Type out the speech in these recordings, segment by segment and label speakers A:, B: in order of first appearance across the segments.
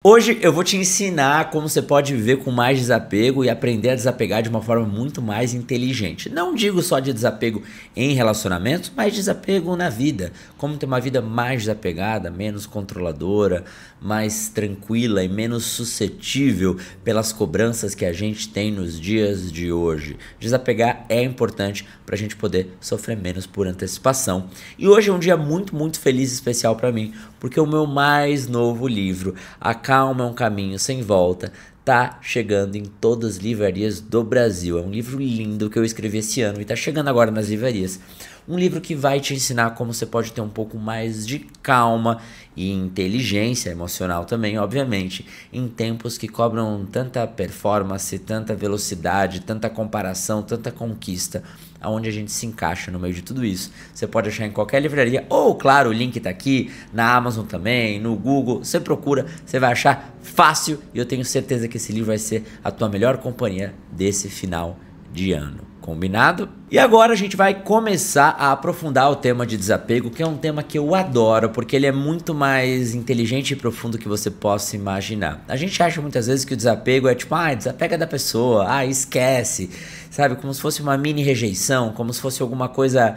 A: Hoje eu vou te ensinar como você pode viver com mais desapego e aprender a desapegar de uma forma muito mais inteligente. Não digo só de desapego em relacionamentos, mas desapego na vida. Como ter uma vida mais desapegada, menos controladora, mais tranquila e menos suscetível pelas cobranças que a gente tem nos dias de hoje. Desapegar é importante para a gente poder sofrer menos por antecipação. E hoje é um dia muito feliz e especial para mim, porque o meu mais novo livro, A Calma é um Caminho Sem Volta, tá chegando em todas as livrarias do Brasil. É um livro lindo que eu escrevi esse ano e tá chegando agora nas livrarias. Um livro que vai te ensinar como você pode ter um pouco mais de calma e inteligência emocional também, obviamente, em tempos que cobram tanta performance, tanta velocidade, tanta comparação, tanta conquista, aonde a gente se encaixa no meio de tudo isso. Você pode achar em qualquer livraria, ou claro, o link tá aqui, na Amazon também, no Google, você procura, você vai achar fácil e eu tenho certeza que esse livro vai ser a tua melhor companhia desse final de ano. Combinado? E agora a gente vai começar a aprofundar o tema de desapego, que é um tema que eu adoro, porque ele é muito mais inteligente e profundo que você possa imaginar. A gente acha muitas vezes que o desapego é tipo, desapega da pessoa, esquece, sabe? Como se fosse uma mini rejeição, como se fosse alguma coisa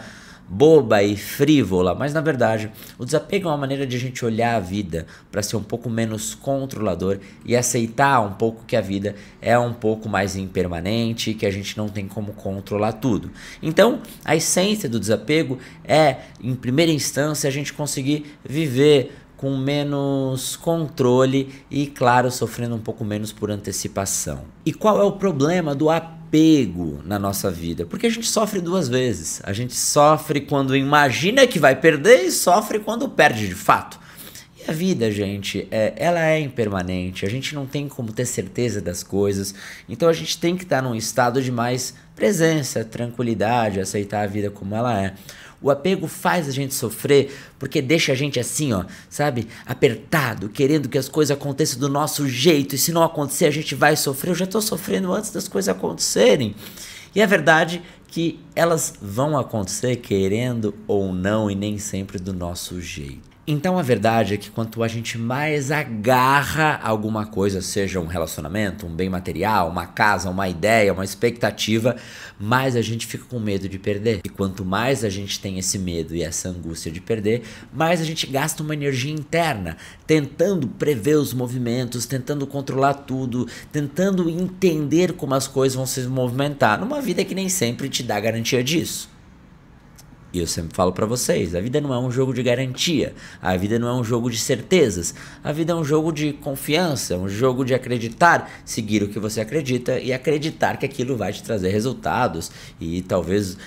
A: boba e frívola, mas na verdade o desapego é uma maneira de a gente olhar a vida para ser um pouco menos controlador e aceitar um pouco que a vida é um pouco mais impermanente, que a gente não tem como controlar tudo. Então a essência do desapego é, em primeira instância, a gente conseguir viver com menos controle e, claro, sofrendo um pouco menos por antecipação. E qual é o problema do apego na nossa vida? Porque a gente sofre duas vezes. A gente sofre quando imagina que vai perder e sofre quando perde de fato. E a vida, gente, ela é impermanente, a gente não tem como ter certeza das coisas, então a gente tem que estar num estado de mais presença, tranquilidade, aceitar a vida como ela é. O apego faz a gente sofrer porque deixa a gente assim, ó, sabe, apertado, querendo que as coisas aconteçam do nosso jeito, e se não acontecer a gente vai sofrer. Eu já tô sofrendo antes das coisas acontecerem. E é verdade que elas vão acontecer querendo ou não e nem sempre do nosso jeito. Então a verdade é que quanto a gente mais agarra alguma coisa, seja um relacionamento, um bem material, uma casa, uma ideia, uma expectativa, mais a gente fica com medo de perder. E quanto mais a gente tem esse medo e essa angústia de perder, mais a gente gasta uma energia interna, tentando prever os movimentos, tentando controlar tudo, tentando entender como as coisas vão se movimentar, numa vida que nem sempre te dá garantia disso. E eu sempre falo pra vocês, a vida não é um jogo de garantia, a vida não é um jogo de certezas, a vida é um jogo de confiança, um jogo de acreditar, seguir o que você acredita e acreditar que aquilo vai te trazer resultados e talvez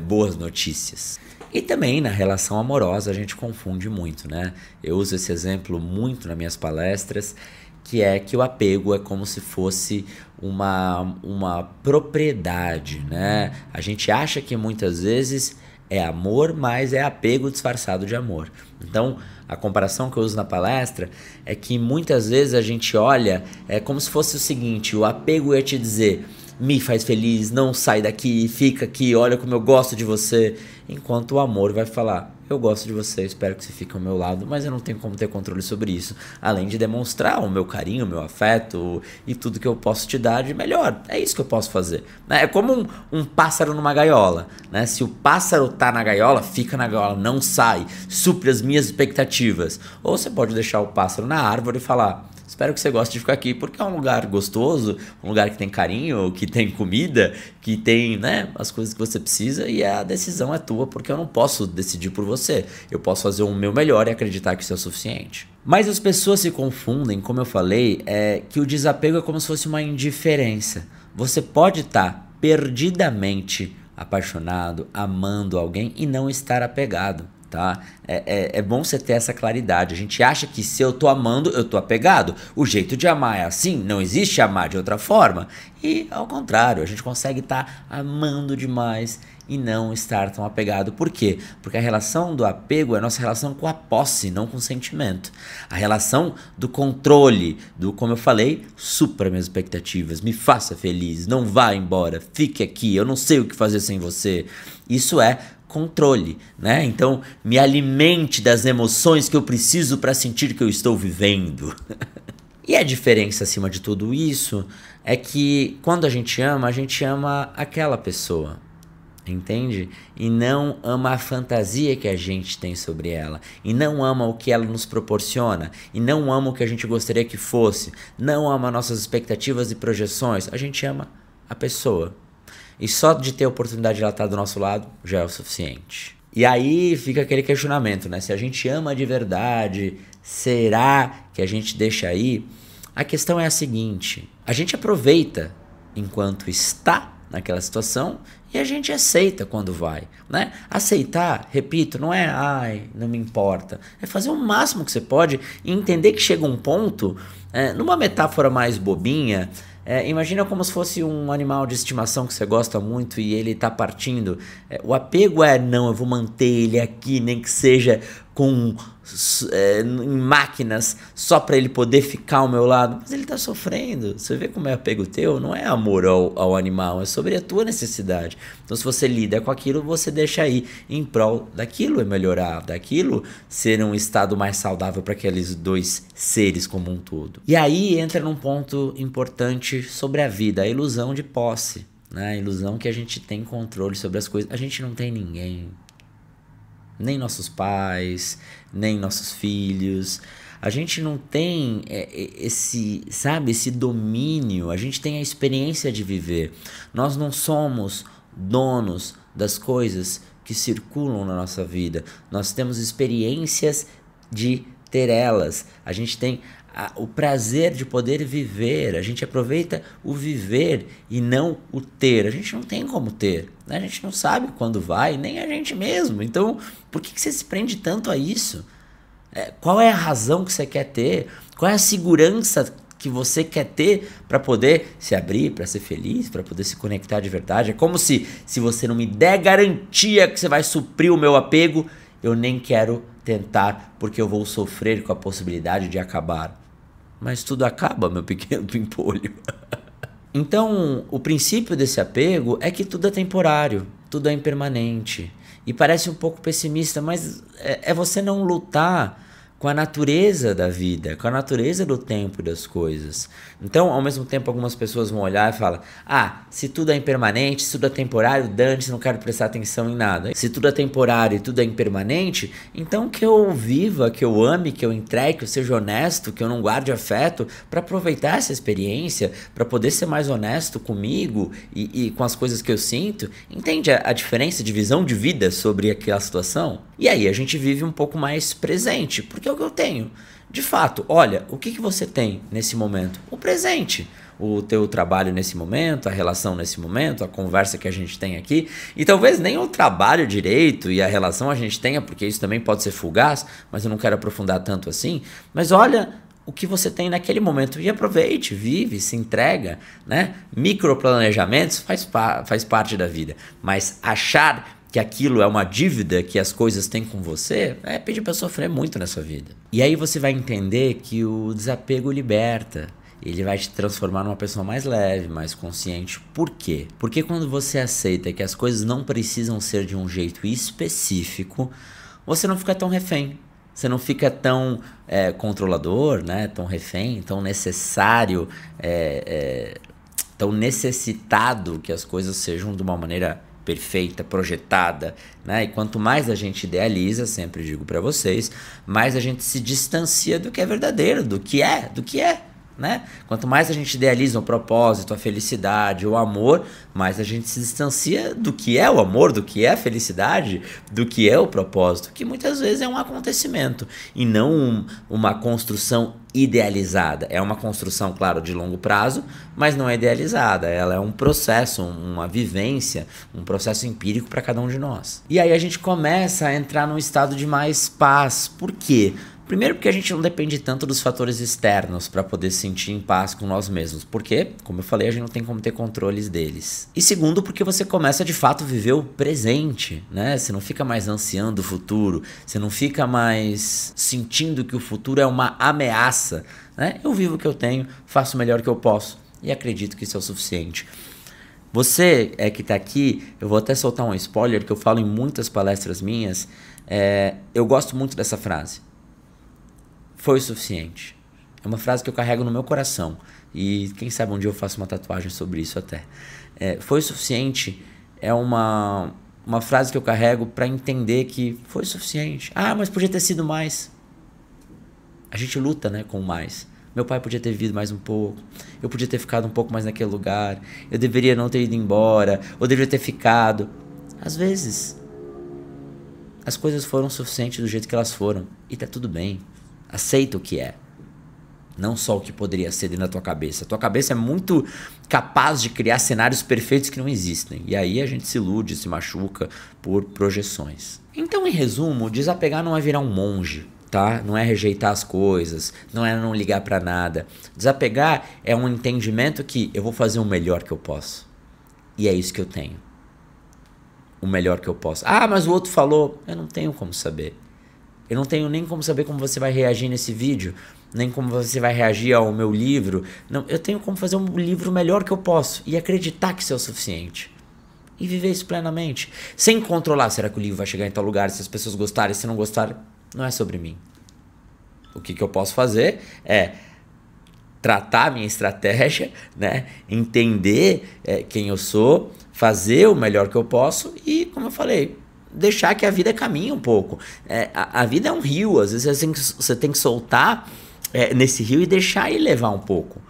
A: boas notícias. E também na relação amorosa a gente confunde muito, né? Eu uso esse exemplo muito nas minhas palestras, que é que o apego é como se fosse uma propriedade, né? A gente acha que muitas vezes é amor, mas é apego disfarçado de amor. Então, a comparação que eu uso na palestra é que muitas vezes a gente olha, é como se fosse o seguinte, o apego ia te dizer, me faz feliz, não sai daqui, fica aqui, olha como eu gosto de você, enquanto o amor vai falar, eu gosto de você, espero que você fique ao meu lado, mas eu não tenho como ter controle sobre isso, além de demonstrar o meu carinho, o meu afeto e tudo que eu posso te dar de melhor. É isso que eu posso fazer. É como um pássaro numa gaiola, né? Se o pássaro tá na gaiola, fica na gaiola, não sai, supre as minhas expectativas. Ou você pode deixar o pássaro na árvore e falar, espero que você goste de ficar aqui, porque é um lugar gostoso, um lugar que tem carinho, que tem comida, que tem, né, as coisas que você precisa, e a decisão é tua, porque eu não posso decidir por você. Eu posso fazer o meu melhor e acreditar que isso é o suficiente. Mas as pessoas se confundem, como eu falei, que o desapego é como se fosse uma indiferença. Você pode estar perdidamente apaixonado, amando alguém e não estar apegado. Tá? É bom você ter essa claridade. A gente acha que se eu tô amando, eu tô apegado. O jeito de amar é assim, não existe amar de outra forma. E ao contrário, a gente consegue estar amando demais e não estar tão apegado. Por quê? Porque a relação do apego é a nossa relação com a posse, não com o sentimento. A relação do controle, do, como eu falei, supra minhas expectativas, me faça feliz, não vá embora, fique aqui, eu não sei o que fazer sem você. Isso é controle, né? Então, me alimente das emoções que eu preciso para sentir que eu estou vivendo. E a diferença acima de tudo isso é que quando a gente ama aquela pessoa, entende? E não ama a fantasia que a gente tem sobre ela, e não ama o que ela nos proporciona, e não ama o que a gente gostaria que fosse, não ama nossas expectativas e projeções, a gente ama a pessoa. E só de ter a oportunidade de ela estar do nosso lado já é o suficiente. E aí fica aquele questionamento, né? Se a gente ama de verdade, será que a gente deixa aí? A questão é a seguinte: a gente aproveita enquanto está naquela situação e a gente aceita quando vai, né? Aceitar, repito, não é ai, não me importa. É fazer o máximo que você pode e entender que chega um ponto, numa metáfora mais bobinha, imagina como se fosse um animal de estimação que você gosta muito e ele está partindo. O apego não, eu vou manter ele aqui, nem que seja em máquinas, só para ele poder ficar ao meu lado. Mas ele está sofrendo. Você vê como é apego teu? Não é amor ao animal, é sobre a tua necessidade. Então se você lida com aquilo, você deixa aí em prol daquilo melhorar, daquilo ser um estado mais saudável para aqueles dois seres como um todo. E aí entra num ponto importante sobre a vida, a ilusão de posse, né? A ilusão que a gente tem controle sobre as coisas. A gente não tem ninguém. Nem nossos pais, nem nossos filhos. A gente não tem esse domínio, a gente tem a experiência de viver. Nós não somos donos das coisas que circulam na nossa vida. Nós temos experiências de ter elas. A gente tem o prazer de poder viver, a gente aproveita o viver e não o ter. A gente não tem como ter, né? A gente não sabe quando vai, nem a gente mesmo. Então, por que você se prende tanto a isso? Qual é a razão que você quer ter? Qual é a segurança que você quer ter para poder se abrir, para ser feliz, para poder se conectar de verdade? É como se você não me der garantia que você vai suprir o meu apego, eu nem quero tentar, porque eu vou sofrer com a possibilidade de acabar. Mas tudo acaba, meu pequeno pimpolho. Então, o princípio desse apego é que tudo é temporário, tudo é impermanente. E parece um pouco pessimista, mas é você não lutar com a natureza da vida, com a natureza do tempo e das coisas. Então, ao mesmo tempo, algumas pessoas vão olhar e falar: se tudo é impermanente, se tudo é temporário, dane-se, não quero prestar atenção em nada. Se tudo é temporário e tudo é impermanente, então que eu viva, que eu ame, que eu entregue, que eu seja honesto, que eu não guarde afeto para aproveitar essa experiência, para poder ser mais honesto comigo e com as coisas que eu sinto. Entende a diferença de visão de vida sobre aquela situação? E aí a gente vive um pouco mais presente, porque é o que eu tenho. De fato, olha, o que você tem nesse momento? O presente. O teu trabalho nesse momento, a relação nesse momento, a conversa que a gente tem aqui. E talvez nem o trabalho direito e a relação a gente tenha, porque isso também pode ser fugaz, mas eu não quero aprofundar tanto assim. Mas olha o que você tem naquele momento e aproveite, vive, se entrega, né? Microplanejamentos faz parte da vida, mas achar que aquilo é uma dívida que as coisas têm com você, pedir para sofrer muito nessa vida. E aí você vai entender que o desapego liberta. Ele vai te transformar numa pessoa mais leve, mais consciente. Por quê? Porque quando você aceita que as coisas não precisam ser de um jeito específico, você não fica tão refém. Você não fica tão controlador, né? Tão refém, tão necessário, tão necessitado que as coisas sejam de uma maneira perfeita, projetada, né? E quanto mais a gente idealiza, sempre digo para vocês, mais a gente se distancia do que é verdadeiro, do que é, né? Quanto mais a gente idealiza o propósito, a felicidade, o amor, mais a gente se distancia do que é o amor, do que é a felicidade, do que é o propósito, que muitas vezes é um acontecimento e não uma construção idealizada. É uma construção, claro, de longo prazo, mas não é idealizada. Ela é um processo, uma vivência, um processo empírico para cada um de nós. E aí a gente começa a entrar num estado de mais paz. Por quê? Primeiro porque a gente não depende tanto dos fatores externos para poder se sentir em paz com nós mesmos. Porque, como eu falei, a gente não tem como ter controles deles. E segundo, porque você começa de fato a viver o presente, né? Você não fica mais ansiando o futuro, você não fica mais sentindo que o futuro é uma ameaça, né? Eu vivo o que eu tenho, faço o melhor que eu posso e acredito que isso é o suficiente. Você que está aqui, eu vou até soltar um spoiler que eu falo em muitas palestras minhas, eu gosto muito dessa frase. Foi o suficiente. É uma frase que eu carrego no meu coração. E quem sabe um dia eu faço uma tatuagem sobre isso até. Foi o suficiente é uma frase que eu carrego para entender que foi o suficiente. Ah, mas podia ter sido mais. A gente luta, né, com o mais. Meu pai podia ter vivido mais um pouco. Eu podia ter ficado um pouco mais naquele lugar. Eu deveria não ter ido embora. Ou deveria ter ficado. Às vezes, as coisas foram suficientes do jeito que elas foram. E tá tudo bem. Aceita o que é. Não só o que poderia ser dentro da tua cabeça. A tua cabeça é muito capaz de criar cenários perfeitos que não existem. E aí a gente se ilude, se machuca por projeções. Então, em resumo, desapegar não é virar um monge, tá? Não é rejeitar as coisas, não é não ligar pra nada. Desapegar é um entendimento que eu vou fazer o melhor que eu posso. E é isso que eu tenho. O melhor que eu posso. Ah, mas o outro falou. Eu não tenho como saber. Eu não tenho nem como saber como você vai reagir nesse vídeo, nem como você vai reagir ao meu livro. Não, eu tenho como fazer um livro melhor que eu posso e acreditar que isso é o suficiente. E viver isso plenamente. Sem controlar, será que o livro vai chegar em tal lugar, se as pessoas gostarem, se não gostarem. Não é sobre mim. O que eu posso fazer é tratar a minha estratégia, né? Entender quem eu sou, fazer o melhor que eu posso e, como eu falei, deixar que a vida caminhe um pouco. A vida é um rio, às vezes você tem que soltar nesse rio e deixar ele levar um pouco.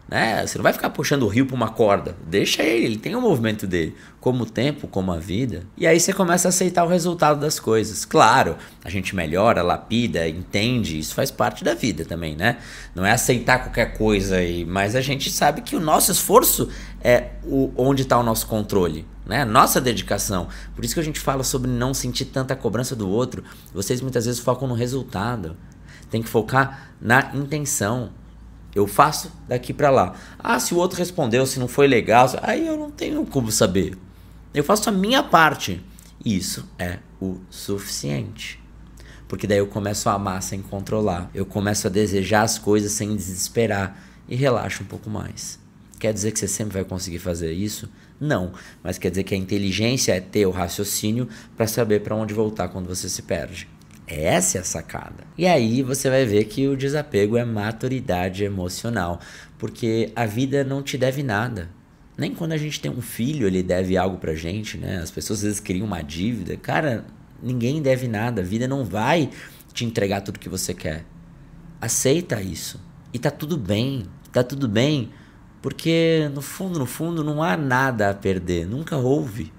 A: Né? Você não vai ficar puxando o rio para uma corda. Deixa ele tem o movimento dele. Como o tempo, como a vida. E aí você começa a aceitar o resultado das coisas. Claro, a gente melhora, lapida, entende. Isso faz parte da vida também, né? Não é aceitar qualquer coisa aí. Mas a gente sabe que o nosso esforço é onde está o nosso controle. Né? Nossa dedicação. Por isso que a gente fala sobre não sentir tanta cobrança do outro. Vocês muitas vezes focam no resultado. Tem que focar na intenção. Eu faço daqui pra lá. Ah, se o outro respondeu, se não foi legal, aí eu não tenho como saber. Eu faço a minha parte. Isso é o suficiente. Porque daí eu começo a amar sem controlar. Eu começo a desejar as coisas sem desesperar. E relaxo um pouco mais. Quer dizer que você sempre vai conseguir fazer isso? Não. Mas quer dizer que a inteligência é ter o raciocínio para saber para onde voltar quando você se perde. Essa é a sacada. E aí você vai ver que o desapego é maturidade emocional. Porque a vida não te deve nada. Nem quando a gente tem um filho, ele deve algo pra gente, né? As pessoas às vezes criam uma dívida. Cara, ninguém deve nada. A vida não vai te entregar tudo que você quer. Aceita isso. E tá tudo bem. Tá tudo bem. Porque no fundo, não há nada a perder. Nunca houve.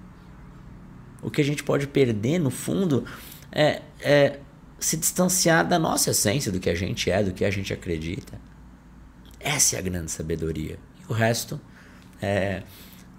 A: O que a gente pode perder, no fundo, é se distanciar da nossa essência, do que a gente é, do que a gente acredita. Essa é a grande sabedoria. E o resto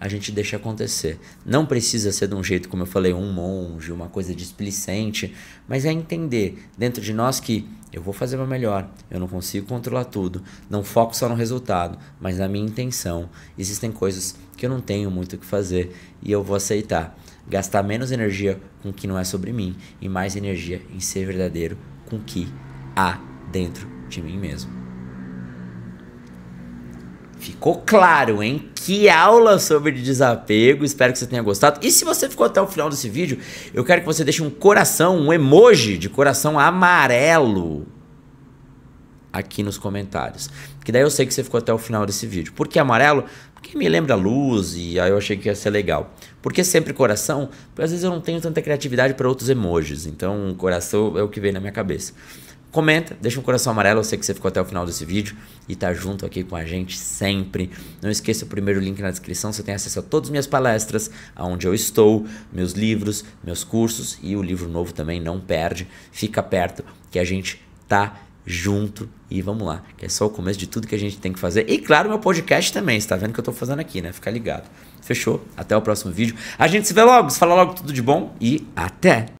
A: a gente deixa acontecer. Não precisa ser de um jeito, como eu falei, um monge, uma coisa displicente, mas é entender dentro de nós que eu vou fazer o meu melhor, eu não consigo controlar tudo, não foco só no resultado, mas na minha intenção. Existem coisas que eu não tenho muito o que fazer e eu vou aceitar. Gastar menos energia com o que não é sobre mim e mais energia em ser verdadeiro com o que há dentro de mim mesmo. Ficou claro, hein? Que aula sobre desapego. Espero que você tenha gostado. E se você ficou até o final desse vídeo, eu quero que você deixe um coração, um emoji de coração amarelo aqui nos comentários. Que daí eu sei que você ficou até o final desse vídeo. Por que amarelo? Porque me lembra a luz e aí eu achei que ia ser legal. Por que sempre coração? Porque às vezes eu não tenho tanta criatividade para outros emojis. Então, coração é o que vem na minha cabeça. Comenta, deixa um coração amarelo, eu sei que você ficou até o final desse vídeo e tá junto aqui com a gente sempre. Não esqueça o primeiro link na descrição, você tem acesso a todas as minhas palestras, aonde eu estou, meus livros, meus cursos e o livro novo também, não perde. Fica perto que a gente tá junto e vamos lá, que é só o começo de tudo que a gente tem que fazer. E claro, meu podcast também, você tá vendo que eu tô fazendo aqui, né? Fica ligado. Fechou? Até o próximo vídeo. A gente se vê logo, se fala logo tudo de bom e até!